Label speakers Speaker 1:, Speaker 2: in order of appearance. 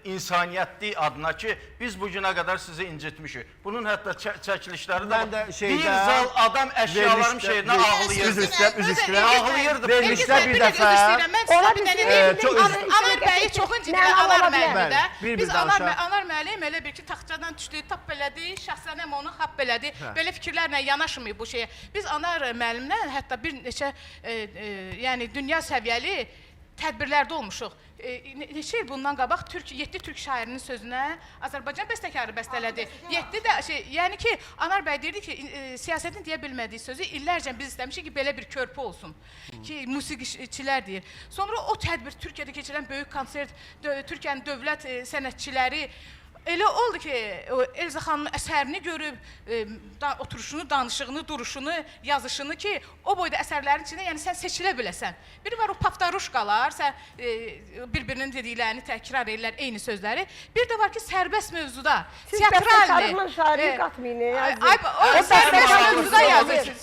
Speaker 1: insaniyyətli adına ki, biz bu günə qədər sizi incitmişik. Bunun hətta çəkilişləri də var. Bir zal adam əşyalarım şehrinə ağlayırdı. Ağlayırdı.
Speaker 2: Vermişlər bir dəfə.
Speaker 3: Anar bəyi çox incidirəm Anar müəllimdə. Biz
Speaker 2: danışaq.
Speaker 3: Anar müəllim elə bir ki, taxtadan düşdü, tap elədi, şəxsənəm onu hap elədi. Belə fikirlərlə yanaşmayıb bu şeyə. Biz Anar müəllimlə hətta bir neçə yəni dünya səviyyəli tədbirlərdə olmuşuq. Neçə il bundan qabaq 7 türk şairinin sözünə Azərbaycan bəstəkarı bəstələdi. 7 də yəni ki, Anar bəy deyirdi ki, siyasətin deyə bilmədiyi sözü illərcə biz istəmişik ki, belə bir körpü olsun. Ki, musiqiçilər deyir. Sonra o tədbir Türkiyədə keçirilən böyük konsert, Türkiyənin dövlət sənətçiləri elə oldu ki, Elza xanımın əsərini görüb, oturuşunu, danışığını, duruşunu, yazışını ki, o boyda əsərlərin içində, yəni sən seçilə biləsən. Biri var o paftaruşkalar, sən bir-birinin dediklərini təkrar edirlər, eyni sözləri. Bir də var ki, sərbəst mövzuda, teatralni.
Speaker 4: Siz bəstəkarımın şairi qatmayın.
Speaker 3: O sərbəst mövzuda yazır.